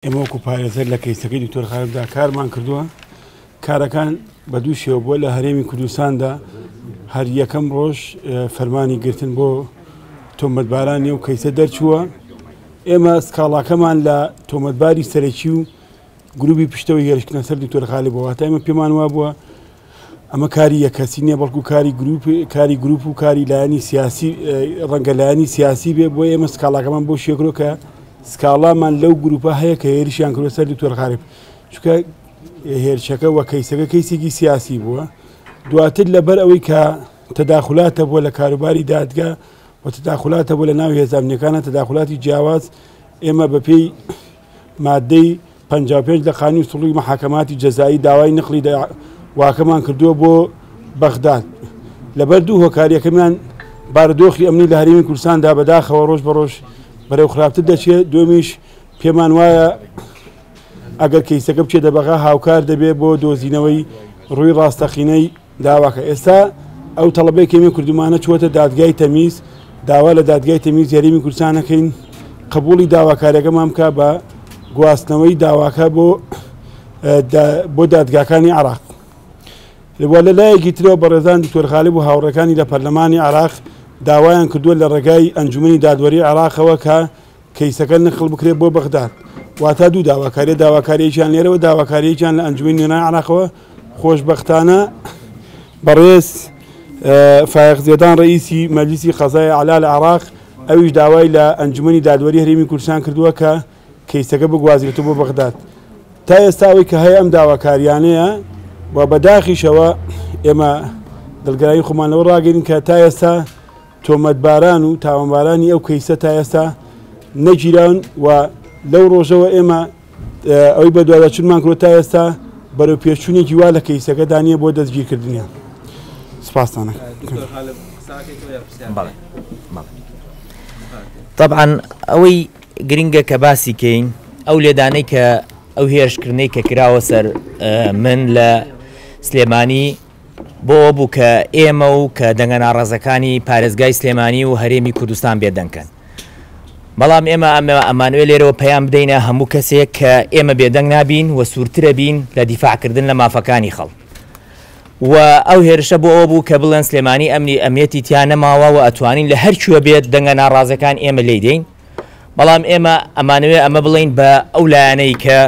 ئێمە وەکو پارێزەر لە کەیسەکەی دکتۆر خالبدا کارمان کردووە. کارەکان بە دوو شێوە بووە لە هەرێمی کوردستاندا هەر یەکەم ڕۆژ فەرمانی گرتن بۆ تۆمەتبارانی و کەیسە دەرچووە. ئێمە سکاڵاکەمان لە تۆمەتباری سەرەکی و گروپی پشتەوەی هێرشکردنە سەر دکتۆر خالبەوە تا ئێمە پێمان وا بووە ئەمە کاری یەکەسی نییە بەڵکو کاری گروپ و کاری لایەنی سیاسی ڕەنگە لایەنی سیاسی بێ بۆ ئێمە سکاڵاکەمان بۆ شێکرۆ کە سکاڵامان لەو گروپە هەیە کە هێرشیان کردوە سەر دکتۆر خالب چونکە هێرشەکە وە کەیسەکە کەیسێکی سیاسی بووە. دواتر لەبەر ئەوەی کە تەداخلاتە بۆ لە کاروباری دادگا و تەداخلاتە بۆ لە ناو هێزانەکانە تەداخلاتی جیاواز ئێمە بەپێی مادەی 55 لە قانون سڵوی محاکەماتی جەزایی داوای نقلی واکەمان کردووە بۆ بەغداد. لەبەر دوو هۆکاریەکەمان بارودۆخی ئەمنی لە هەرێمی کوردستاندا بەداخەوە ڕۆژ بە ڕۆژ بەرەو خراپتر دەچێت. دومیش پێمان وایە ئەگەر کەیسەکە بچێتە بەغا هاوکار دەبێت بۆ دۆزینەوەی ڕووی ڕاستەقینەی داواکە. ئێستا ئەو تەڵەبەی کەمی کردومانە چوەتە دادگای تەمیز، داوا لە دادگای تەمیز هەرێمی کوردستانەکەین قبوڵی داواکاریەکەمان بکە بە گواستنەوەی داواکە بۆ دادگاکانی عێراق. لە لایەکی ترەوە بەڕێزان دکتۆر خالب و هاوڕێکانی لە پەرلەمانی عێراق داوایان کردووە لە ڕێگای ئەنجومەنی دادوەری عێراقەوە کە کەیسەکە نقل بکرێت بۆ بەغداد. واتە دوو داواکاریەکیان لێرەوە داواکاریەکیان لە ئەنجومەنی نوێنەوەی عێراقەوە. خۆشبەختانە بەڕێز فایق زێدان ڕئیسی مەجلیسی قەزای عالا لە عێراق ئەویش داوای لە ئەنجومەنی دادوەری هەرێمی کوردستان کردووە کە کەیسەکە بگوازرێتەوە بۆ بەغداد. تا ئێستا ئەوەی کە هەیە ئەم داواکاریانەیە و بەداخیشەوە ئێمە دڵگەرایی خۆمان لەوە ڕاگەین کە تا ئێستا تۆمەتباران و تاوانبارانی ئەو کەیسە تا ئێستا نەگیراون و لەو ڕۆژەوە ئێمە ئەوەی بە دواداچونمان کرۆ تا ئێستا بەرەو پێچوونێکی وا لە کەیسەکە دانیە بۆ دەستگیرکردنیان. سپاستانە. طبعا ئەوەی گرنگە کە باسی کەین ئەو لێدانەی کە ئەو هێرشکردنەی کە کراوە سەر من لە سلێمانی بۆ بوو کە ئێمە و کە دەنگە ناڕازەکانی پارێزگای سلێمانی و هەرێمی کوردستان بێدەنگکەن. بەڵام ئێمە ئەمانوێ لێرەوە پەیام بدەینە هەموو کەسێک کە ئێمە بێدەنگ نابین و سوورترە بین لە دیفاعکردن لە مافەکانی خەڵک. و ئەو هێرشە بۆ ئەوە بوو کە بڵێن سلێمانی ئەمنیەتی تیان نەماوە و ئەتوانین لە هەر کوێ بێت دەنگە ناڕازەکان ئێمە لێی دەین. بەڵام ئێمە ئەمانوێ ئەمە بڵین بە ئەو لایەنەی کە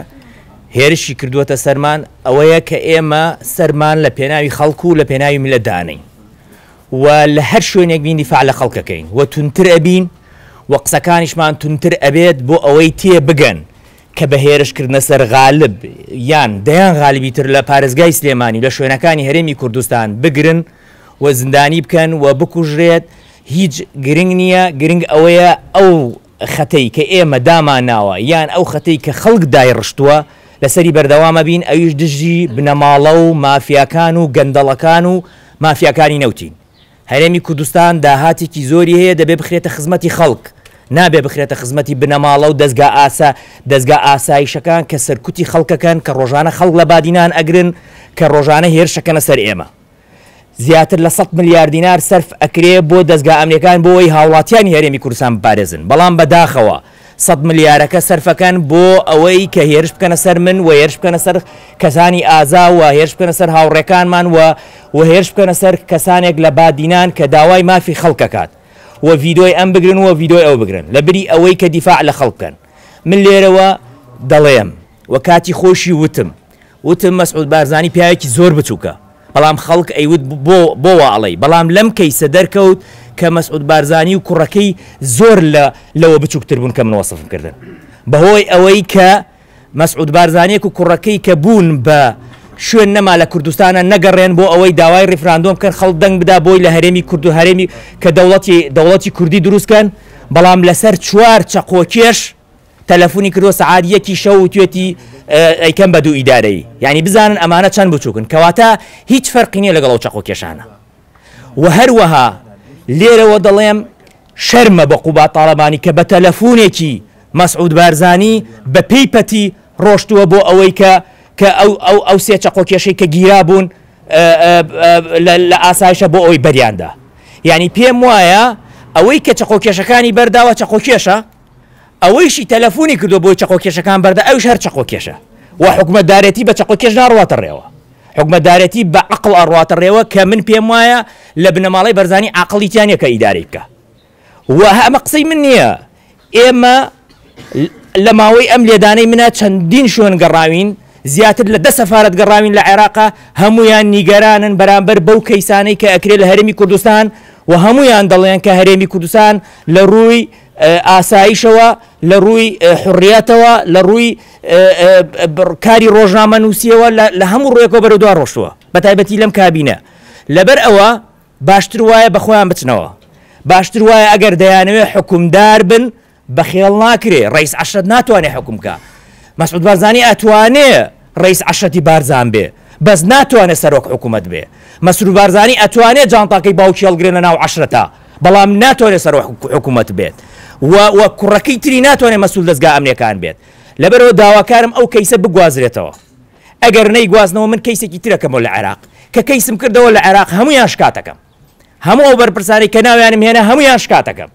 هێرشی کردووەتە سەرمان ئەوەیە کە ئێمە سەرمان لە پێناوی خەڵکو و لە پێناوی میلەت دانین و لە هەر شوێنێک بین دیفاع لە خەڵکەکەین و تونتر ئەبین و قسەکانیشمان تونتر ئەبێت بۆ ئەوەی تێ بگەن کە بە هێرشکردنە سەر غالب یان دەیان غالیبی تر لە پارێزگای سلێمانی لە شوێنەکانی هەرێمی کوردستان بگرن و زندانی بکەن و بکوژرێت. هیچ گرنگ نییە، گرنگ ئەوەیە ئەو خەتەی کە ئێمە داماناوە یان ئەو خەتەی کە خەڵک دایڕشتووە لەسەری بەردەوامە بین ئەویش دژی بنەماڵە و مافیاکان و گەندەڵەکان و مافیاکانی نەوتین. هەرێمی کوردستان داهاتێکی زۆری هەیە دەبێ بخرێتە خزمەتی خەڵک، نابێ بخرێتە خزمەتی بنەماڵە و دەستگا ئاسایشەکان کە سەرکوتی خەڵکەکەن کە ڕۆژانە خەڵک لە بادینان ئەگرن کە ڕۆژانە هێرشەکەنە سەر ئێمە. زیاتر لە 100 ملیار دینار سەرف ئەکرێ بۆ دەستگا ئەمنیەکان بۆ ئەوەی هاوڵاتیانی هەرێمی کوردستان بپارێزن. بەڵام بەداخەوە 100 ملیارەکە سەرفەکەن بۆ ئەوەی کە هێرش بکەنە سەر من و هێرش بکەنە سەر کەسانی ئازا و هێرش بکەنە سەر هاوڕێکانمان و هێرش بکەنە سەر کەسانێک لە بادینان کە داوای مافی خەڵکەکات و ڤیدۆی ئەم بگرن و ڤیدۆی ئەو بگرن لە بری ئەوەی کە دیفاع لە خەڵکەن. من لێرەوە دەڵێم و کاتی خۆشی وتم مەسعود بارزانی پیاوێکی زۆر بچووکە، بەڵام خەڵک ئەیوت بۆ واڵی. بەڵام لەم کەیسە دەرکەوت کە مەسعود بارزانی و کوڕەکەی زۆر لەوە بچووکتر بوون کە من وەسفم کردن بەهۆی ئەوەی کە مەسعود بارزانیەک و کوڕەکەی کە بوون بە شوێن نەما لە کوردستانە نەگەڕێن بۆ ئەوەی داوای ڕیفراندۆم بکەن خەڵک دەنگ بدا بۆی لە هەرێمی کورد و هەرێمی کە دەوڵەتی کوردی دروستکەن. بەڵام لەسەر 4 چەقۆکێش تەلەفۆنی کردووە سەعات 1 شەو و توێتی ئەیکەم بە دوو ئیدارەی، یعنی بزانن ئەمانە چەند بچووکن کەواتە هیچ فەرقی نییە لەگەڵ ئەو چەقۆکێشانە. و هەروەها لێرەوە دەڵێم شەرمە بە قوبا تاڵەبانی کە بە تەلەفۆنێکی مەسعود بارزانی بە پێیپەتی ڕۆشتووە بۆ ئەوەی کە ئەو سێ چەقۆکێشەی کە گیرا بوون لە ئاسایشە بۆ ئەوەی بەریاندا. یعنی پێم وایە ئەوەی کە چەقۆکێشەکانی بەرداوە چەقۆکێشە ئەوەیشی تەلەفۆنی کردو بۆی چەقۆکێشەکان بەردە ئەوش هەر چەقۆکێشە و حکومەتدارەتی بە چەقۆکێش ناڕواتە ڕێوە حکومەتدارەتی بە عەقڵ ئەڕواتە ڕێوە کە من پێم وایە لە بنەماڵەی بەرزانی عەقڵیتیان یەکە ئیدارەی بکە و ئەمە قسەی من نییە ئێمە لە ماوەی ئەم لێدانەی منە چەندین شوێن گەڕاوین زیاتر لە 10 سەفارەت گەڕاوین لە عێراقا هەمویان نیگەرانن بەرامبەر بەو کەیسانەی کە ئەکرێت لە هەرێمی کوردستان و هەمویان دەڵێن کە هەرێمی کوردستان لە ڕووی ئاسایشەوە لە ڕووی حڕیەتەوە لە ڕووی کاری ڕۆژنامە نووسیەوە لە هەموو ڕوویەکەوە بەرەو دوا ڕۆشتووە بە تایبەتی لەم کابینە لەبەر ئەوە باشتر وایە بەخۆیان بچنەوە باشتر وایە ئەگەر دەیانەوێت حکومدار بن بەخێڵ ناکرێ ڕئیس عەشرەت ناتوانێت حکوم بکە مەسعود بارزانی ئەتوانێت ڕئیس عەشرەتی بارزان بێ بەس ناتوانێت سەرۆک حکوومەت بێ مەسعود بارزانی ئەتوانێت جانتاکەی باوکی هەڵگرێنە ناو عەشرەتە بەڵام ناتوانێت سەرۆک حکوومەت بێت و کوڕەکەی تری ناتوانێت مەسئول دەستگا ئەمنیەکان بێت لەبەرەوە داواکارم ئەو کەیسە بگوازرێتەوە ئەگەر نەیگوازنەوە من کەیسێکی ترەکەمەوە لە عێراق کە کەیسم کردەوە لە عێراق هەمویان شکاتەکەم هەموو ئەو بەرپرسانی کە ناویانم هێنا هەمویان شکاتەکەم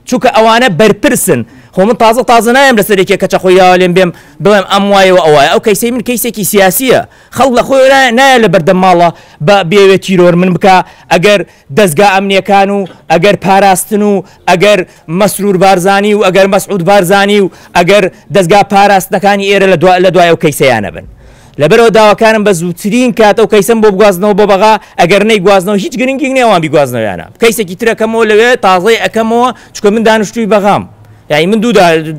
چونکە ئەوانە بەرپرسن خۆ من تازە نایم لەسەرێکێک کە چەخۆیاوە لێم بێم بڵێم ئەم وایەوە ئەوایە ئەو کەیسەی من کەیسێکی سیاسیە خەڵک لە خۆی نایە لە بەردەم ماڵە بە بێوێت تیرۆر من بکە ئەگەر دەستگا ئەمنیەکان و ئەگەر پاراستن و ئەگەر مەسرور بارزانی و ئەگەر مەسعود بارزانی و ئەگەر دەستگا پاراستنەکانی ئێرە لە دوای ئەو کەیسەیانە بن لەبەرەوە داواکارم بە زووترین کات ئەو کەیسم بۆ بگوازنەوە بۆ بەغا ئەگەر نەیگوازنەوە هیچ گرنگی نێوان بیگوازنەوەیانە کەیسێکی ترەکەمەوە لەوێ تازەی ئەەکەمەوە چکە من دانیشتووی بەغام یعنی من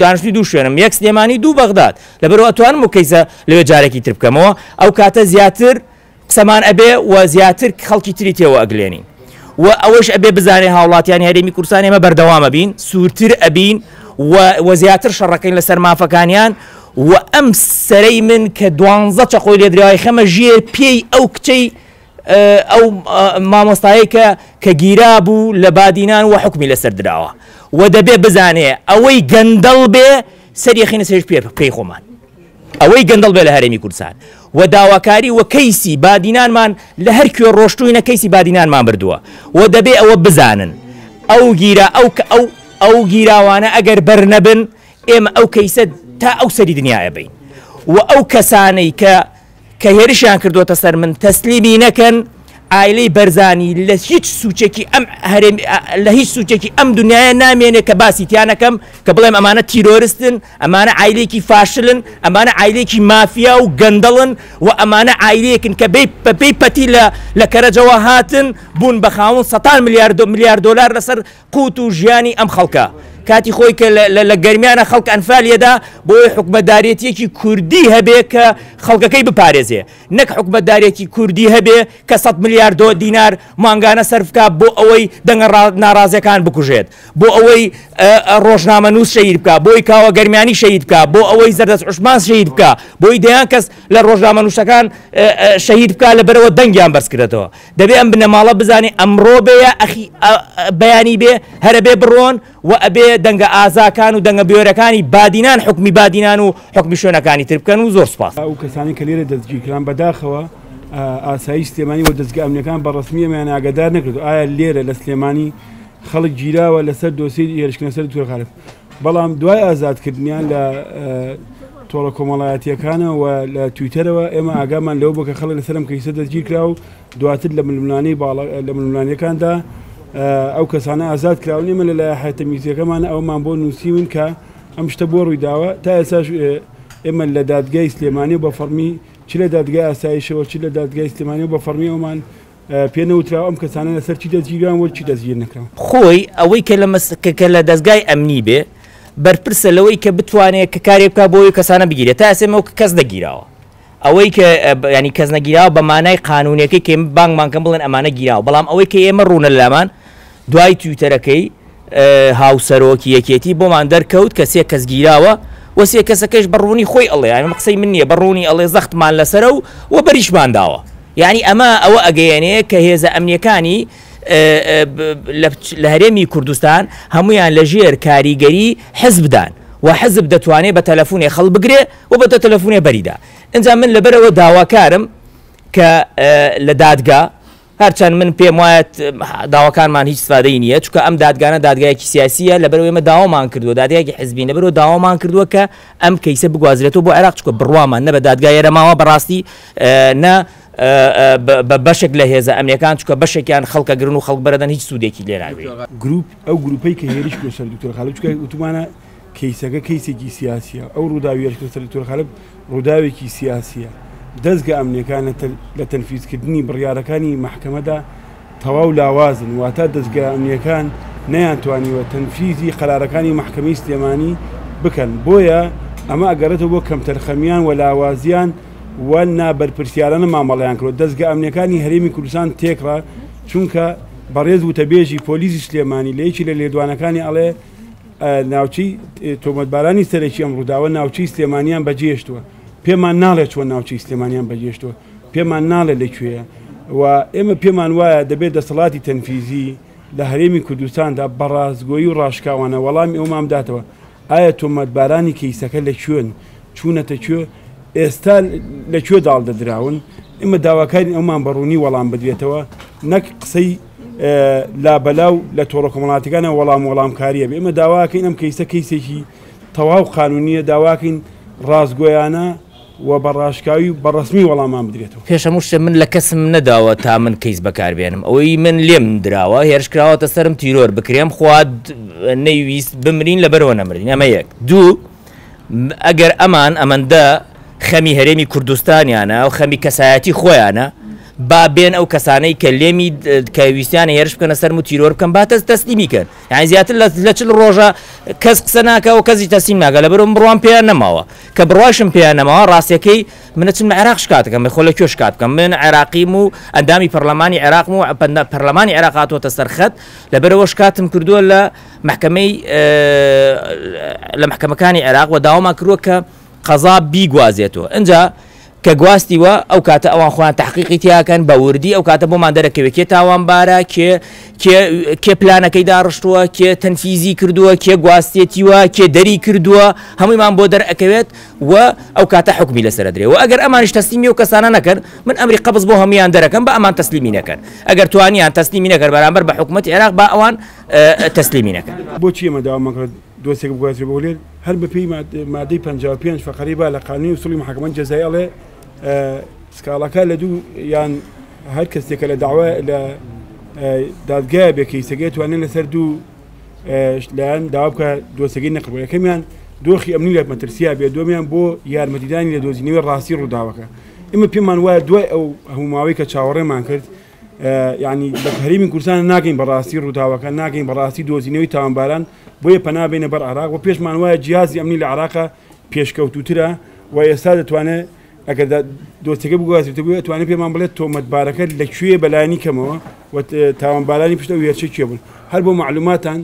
دانیشتوی دوو شوێنم یەک سلێمانی دوو بەغداد لەبەرەوە ئەتوانم و کەیسە لەوێ جارێکی تر بکەمەوە ئەو کاتە زیاتر قسەمان ئەبێ و زیاتر خەڵکی تری تێوە ئەگلێنین و ئەوەش ئەبێ بزانێ هاوڵاتیانی هەرێمی کوردستان ئێمە بەردەوامە بین سوورتر ئەبین و زیاتر شەڕەکەین لەسەر مافەکانیان و ئەم سەرەی من کە 12 چەقۆی لێدراوی خەمە ژێر پێی ئەو کچەی ئەو مامۆستایی کە گیرا بوو لە بادینان و حکمی لەسەر دراوە و دەبێ بزانێ ئەوەی گەندەڵ بێ سەریەخینە سێژ پێی خۆمان ئەوەی گەندەڵ بێ لە هەرێمی کوردستان و داواکاری و کەیسی بادینانمان لە هەر کوێ ڕۆشتووینە کەیسی بادینانمان بردووە و دەبێ ئەوە بزانن ئەو گیرا ئەو گیراوانە ئەگەر بەرنەبن ئێمە ئەو کەیسە تا ئەو سەری دنیاە بین و ئەو کەسانەی کە هێرشیان کردوتە سەر من تەسلیمی نەکەن ئایلەی بەرزانی لە هیچ سوچێکی لە هیچ سوچێکی ئەم دنیاە نامێنێ کە باسی تیانەکەم کە بڵێم ئەمانە تیرۆریستن ئەمانە ئایلێکی فاشلن ئەمانە ئایلێکی مافیا و گەندەڵن و ئەمانە ئایلێکن کە بەپێی پەتی لە کەرەجەوە هاتن بوون بە خاوەن 100 میلیارد دلار لەسەر قوت و ژیانی ئەم خەڵکە کاتی خۆی کە لە گەرمیانە خەڵک ئەنفالیەدا بۆی حکومەتدارێتیەکی کوردی هەبێ کە خەڵکەکەی بپارێزێ نەک حکومەتدارێتی کوردی هەبێ کە 100 میلیارد دینار مانگانە سەرفکە بۆ ئەوەی دەنگە ناڕازیەکان بکوژێت بۆ ئەوەی ڕۆژنامە نووس شەید بکە بۆی کاوە گەرمیانی شەید بکە بۆ ئەوەی زەردەست عوسمان شەید بکە بۆی دەیان کەس لە ڕۆژنامە نووسەکان شەید بکە لەبەرەوە دەنگیان بەرزکردێتەوە دەبێ ئەم بنەماڵە بزانێ ئەمڕۆ بێە ئەخی بەیانی بێ هەرە بێ بڕۆن و ئەبێ دەنگە ئازاکان و دەنگە بێوەرەکانی بادینان حکمی بادینان و حکمی شوێنەکانی تر بکەن و زۆر سپاس ئەو کەسانی کە لێرە دەستگیرکران بەداخەوە ئاسایی سلێمانی و دەستگا ئەمنیەکان بەڕەسمیەمان ئاگادار نەکرد ئایا لێرە لە سلێمانی خەڵک گیراوە لەسەر دۆسی هێرشکردنە سەر دکتۆر خالف بەڵام دوای ئازادکردنیان لە تۆڵە کۆمەڵایەتیەکانەوە و لە تویتەرەوە ئێمە ئاگامان لەو بۆ کە خەڵک لەسەرم کەیسە دەستگیر کرا و دواتر لە ململانیەکاندا ئەو کەسانە ئازاد کراون ئێمە لە لایحە تەمیزیەکەمانە ئەومان بۆ نووسیون کە ئەم شتە بۆ ڕوویداوە تا ئێساش ئێمە لە دادگای سلێمانی بە فەرمی چ لە دادگای ئاسایشەوە چ لە دادگای سلێمانی بە فەرمی ئەومان پێنەوتراوە ئەم کەسانە لەسەر چی دەستگیران وە چی دەستگیر نەکراون خۆی ئەوەی کە لە دەستگای ئەمنی بێ بەرپرسە لەوەی کە بتوانێت کە کارێک بکە بۆ کەسانە بگیرێت تا ئێسێمەوە کەس دەگیراوە ئەوەی کە ینی کەس نەگیراوە بە مانای قانونیەکەی کە بانگمانکەم بڵێن ئەمانە گیراوە بەڵام ئەوەی کە ئێمە ڕوونە لامان دوای تویتەرەکەی هاوسەرۆکی یەکێتی بۆمان دەرکەوت کە سێ کەس گیراوە و سێ کەسەکەش بەڕوونی خۆی ئەڵێ ئەمە قسەی من نییە بەڕوونی ئەڵێ زەختمان لەسەرە و بەریشمان داوە یعنی ئەمە ئەوە ئەگەیەنەیە کە هێزە ئەمنیەکانی لە هەرێمی کوردستان هەمویان لە ژێر کاریگەری حزبدان و حزب دەتوانێت بە تەلەفۆنێ خەڵ بگرێ و بە تەلەفۆنێ بەریدا ئەنجا من لەبەرەوە داواکارم کە لە دادگا هەرچەند من پێم وایە داواکانمان هیچ سفادەی نییە چونکە ئەم دادگانە دادگایەکی سیاسیە لەبەرەوەی ئێمە داوامان کردووە دادگایەکی حزبی لەبەرەوە داوامان کردووە کە ئەم کەیسە بگوازرێتەوە بۆ عێراق چونکە بڕوامان نە بە دادگای ئێرەماوە بەڕاستی نە بە بەشێک لە هێزە ئەمریکان چونکە بەشێکیان خەڵکە گرن و خەڵک بەرەدەن هیچ سوودێکی لێ ناوێت گروپ ئەو گروپەی کە هێرش کرد سەر دکتۆر خالب چونکە وتمانە کەیسەکە کەیسێکی سیاسیە ئەو ڕووداوی هێرش کرد سەر دکتۆر خالب ڕووداوێکی سیاسیە دەستگا ئەمریکان لە تەنفیزکردنی بڕیارەکانی محکەمەدا تەواو لاوازن واتە دەستگا ئەمریکان نەیانتوانیوە تەنفیزی قەرارەکانی محکەمەی سلێمانی بکەن بۆیە ئەمە ئەگەڕێتەوە بۆ کەمتەرخەمیان و لاوازیان و نابەرپرسیارانە مامەڵیان کرد دەستگا ئەمریکانی هەرێمی کوردستان تێکڕا چونکە بەڕێز وتەبێژی پۆلیسی سلێمانی لە یەکی لە لێدوانەکانی ئەڵێ ناوچەی تۆمەتبارانی سەرەکی ئەم ڕووداوە ناوچەی سلێمانیان بەجێشتووە پێمان ناڵێت چۆن ناوچەی سلێمانیان بەجێشتووە پێمان ناڵێت لەکوێیە و ئێمە پێمان وایە دەبێت دەسەڵاتی تەنفیزی لە هەرێمی کوردستاندا بەڕازگۆیی و ڕاشکاوانە وەڵامی ئەومان بداتەوە ئایا تۆمەتبارانی کەیسەکە لەکوێن چوونەتە کوێ ئێستا لەکوێ داڵدەدراون ئێمە داواکاری ئەومان بەڕوونی وەڵام بدرێتەوە نەک قسەی لابەلاو لە تۆڕە کۆمەڵاتیەکانە وەڵامکاریە ئێمە داواکەین ئەم کەیسە کەیسێکی تەواو قانونیە داواکەین ڕازگۆیانە و بەڕاشکاوی بەڕسمی وەڵامان بدرێتەوە پێشەمو شتە من لە کەسم نەداوە تا من کەیس بەکاربێنم ئەوەی من لێم درراوە هێرشکراوەتە سرم تیرۆر بکرێم خواد نەیویست بمرین لەبەرەوە نەمرین ئەمە یەک دوو ئەگەر ئەمەندە خەمی هەرێمی کوردستانیانە و خەمی کەسایەتی خۆیانە با بێن ئەو کەسانەی کە لێمی کە ویستیانە هێرش بکەنە سەرم و تیرۆر بکەن باتە تەسلیمی کەن یعنی زیاتر لە چل ڕۆژە کەس قسە ناکە و کەسی تەسلیم ناکە لەبەرەوە بڕوان پێیان نەماوە کە بڕواشم پێیان نەماوە ڕاستیەکەی منە چم لە عێراق شکات بکەم خۆ لە کوێ شکات بکەم من عێراقیم و ئەندامی پەرلەمانی عێراقم و پەرلەمانی عێراق هاتووەتە سەرخەت لەبەرەوە شکاتم کردووە لە محکەمەی لە محکەمەکانی عێراق و داوامان کردووە کە قەزا بیگوازێتەوە ئەنجا کە گواستیوە ئەو کاتە ئەوان خۆیان تحقیقی تیاکەن بە وردی ئەو کاتە بۆمان دەرەکەوێت کێ تاوانبارە کێ پلانەکەی داڕشتووە کێ تەنفیزی کردووە کێ گواستێتیوە کێ دەری کردووە هەموویمان بۆ دەرەکەوێت و ئەو کاتە حکمی لەسەر درێ و ئەگەر ئەمانش تەسلیمی و کەسانە نەکەن من ئەمری قەبز بۆ هەمویان دەرەکەم بە ئەمان تەسلیمی نەکەن ئەگەر توانیان تەسلیمی نەکرد بەرامبەر بە حکومەتی عێراق با ئەوان تەسلیمی نەکەن بۆچی ئێمە داوامەکرد دۆستێک بگوازرێ بۆ لێر هەر بەپێی مادەی 55 فەقەری با لە قانونی وسوڵی محکمە جەزایی ئەڵێ سکاڵەکە لە دوو یان هەر کەسێکە لە داوا لە دادگای بێکەیسەکەی توانێت لەسەر دوو لایەن داوا بکە دۆستەکەی نەقبول یەکەمیان دۆخی ئەمنی لە مەترسیا بێ دومیان بۆ یارمەتیدانی لە دۆزینەوەی ڕاستی ڕووداوەکە ئێمە پێمان وایە دوای ئەو هەموماوەی کە چاوەڕێمان کرد یعنی لە هەرێمی کوردستان ناگەین بەڕاستی ڕووداوەکە ناگەین بەڕاستی دۆزینەوەی تاوانباران بۆیە پەنابێنە بەر عێراق و پێشمان وایە جیازی ئەمنی لە عێراقە پێشکەوتوترە و ئێستا دەتوانێت ئەگەر دۆستەکە بگوازێتە بووە توانێت پێمان بڵێت تۆمەتبارەکە لەکوێ بەلایانی کەمەوە و تاوانبارانی پشتە وێرچە کوێ بوون هەر بۆ معلوماتان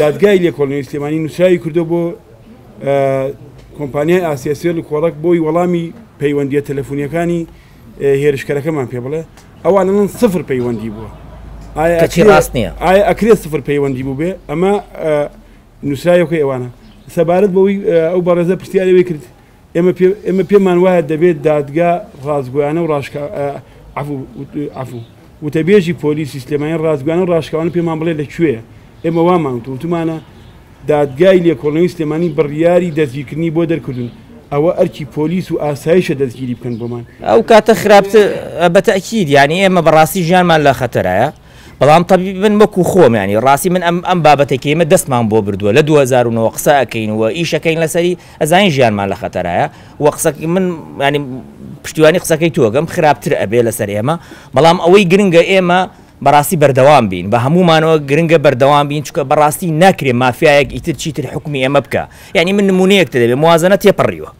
دادگای لێکۆڵینەوەی سلێمانی نووسراوی کردو بۆ کۆمپانیای ئاسیاسیۆر لە کۆڕک بۆی وەڵامی پەیوەندیە تەلەفۆنیەکانی هێرشکەرەکەمان پێ بڵێ ئەوانەن سفر پەیوەندی بووە ڕاست نییە ئایا ئەکرێت سفر پەیوەندی بوو بێ ئەمە نووسراوەکەی ئەوانە سەبارەت بەوەی ئەو بەڕێزە پرسیارەوەی کرد ئێمە پێمان وایە دەبێت دادگا ڕازگویانە و عفو وتەبێژی پۆلیسی سلێمانی ڕازگویانە و ڕاشکاوانە پێمان بڵێ لەکوێیە ئێمە وامانوتمانە دادگای لێکۆڵینەوەی سلێمانی بڕیاری دەستگیرکردنی بۆ دەرکردون ئەوە ئەرکی پۆلیس و ئاسایشە دەستگیری بکەن بۆمان ئەو کاتە خراپتر بەتەکید یعنی ئێمە بەڕاستی ژیانمان لە خەتەرایە بەڵام تەبی من وەکو خۆم ینی ڕاستی من ئەم بابەتێکی ئێمە دەستمان بۆ بردووە لە 2009 قسە ئەەکەینەوە ئیشەکەین لەسەری ئەزانین ژیانمان لە خەتەرایە و قسەکە من ینی پشتیوانی قسەکەی تۆگەم خراپتر ئەبێ لەسەر ئێمە بەڵام ئەوەی گرنگە ئێمە بەڕاستی بەردەوام بین بە هەمومانەوە گرنگە بەردەوام بین چکە بەڕاستی ناکرێ مافیایەک ئیتر چیتر حکومی ئێمە بکە یعنی من نمونەیەک دەبێت موازنە تێپەڕیوە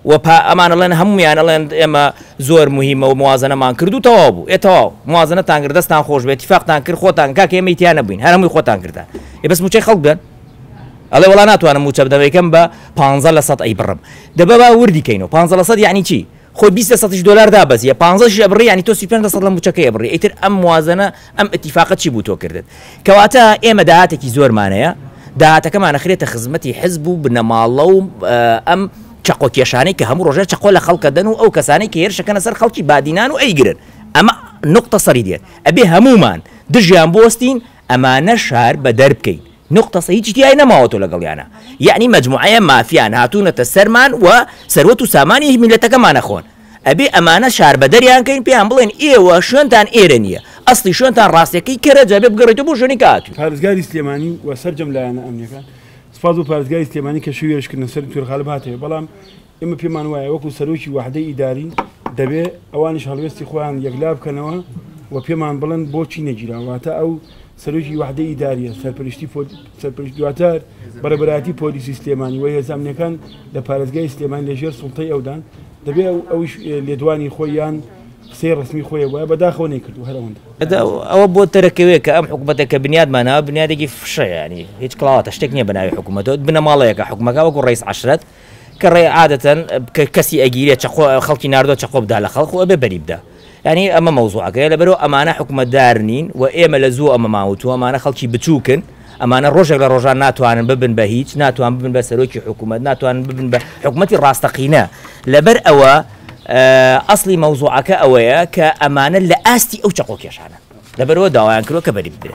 و ئەمانەڵێن هەمویانەڵێن ئێمە زۆر مهمە و موازنەمان کرد و تەواو بوو ئێتەواو موازنەتان کرد دەستان خۆش بێت اتفاقتان کرد خۆتان کاکە ئێمە ئیتیان نەبووین هەر هەمووی خۆتان کردن بەس موچەی خەڵک بن ئەڵێ وەڵا ناتوانم موچە بدەمەکەم بە 15% ئەی بڕم دەبە با وردی کەینەوە 15% یعنی چی خۆی 20% دلار دابەزیە 15 بڕی ینی تۆ 35% لە موچەکەی بڕی ئیتر ئەم موازنە ئەم اتفاقەت چی بوو تۆ کردت کەواتە ئێمە داهاتێکی زۆرمانەیە داهاتەکەمان نەخرێتە خزمەتی حزب و بنەماڵە و ئەم چقۆ کێشانەی کە هەموو ڕۆژێ چقۆ لە خەڵکە دەن و ئەو کەسانی کە هێرشەکەنە سەر خەڵکی بادینان و ئەیگرن ئەمە نقطة سەری ئەبێ هەمومان دژیان بۆستین ئەمانە شار بە دەربکەین نقطة هیچ تیای نەماوەتۆ لەگەڵیانە یعنی مەجموعەیە مافیان هاتوونەتە سەرمان و سەروەت و سامانی میلەتەکەمانە خۆن ئەبێ ئەمانە شار بە دەریانکەین پێیان بڵێن ئێوە شوێنتان ئێرە نییە ئەسڵی شوێنتان ڕاستەکەی کەرە جەبێ بگەڕێتەوە بۆ ژوێنی کاتوو پارێزگاری سلێمانی و سەرجەم لایەنە ئەمنیەکان سپاس بۆ پارێزگاری سلێمانی کە شووی هێرشکردنە سەر تورخالب هاتەوە بەڵام ئێمە پێمان وایە وەکو سەرۆکی وحدەی ئیداری دەبێ ئەوانیش هەڵوێستی خۆیان یەکلا بکەنەوە و پێمان بڵند بۆچی نەگیراواتە ئەو سەرۆکی وحدەی ئیداریە سەرپەرشتی دواتر بەرەبەرایەتی پۆلیسی سلێمانی و هێزانەکان لە پارێزگای سلێمانی لەژێر سوڵتەی ئەودان دەبێ ئەویش لێدوانی خۆیان قسەی ڕسمی خۆی وایە بەداخەوە نەیکردو هەرەوەندە ئەوە بۆ تەرەکەوێت کە ئەم حکوومەتە کە بنیادمانەوە بنیادێکی فشە ینی هیچ کڵاواتە شتێک نییە بەناوی حکوومەتەوە بنە ماڵەیەکە حکوومەکە وەکو ڕئیس عەشرەت کە ڕێ عادەتەن کەسی ئەگیرێت خەڵکی ناردۆ چەقۆ بدا لە خەڵق و ئەبێ بەری بدە ینی ئەمە مەوزوعەکەی لەبەرەوە ئەمانە حکوومەتدار نین و ئێمە لە زوو ئەمە ماوتووە ئەمانە خەڵکی بچووکن ئەمانە ڕۆژێک لە ڕۆژان ناتوانن ببن بە هیچ ناتوان ببن بە سەرۆکی حکوومەت ناتوانن ببن بە حکوومەتی ڕاستەقینە لەبەر ئەوە ئەسڵی مەوزوعەکە ئەوەیە کە ئەمانە لە ئاستی ئەو چەقۆ کێشانە لەبەرەوە داوایان کردووە کە بەری بدرێت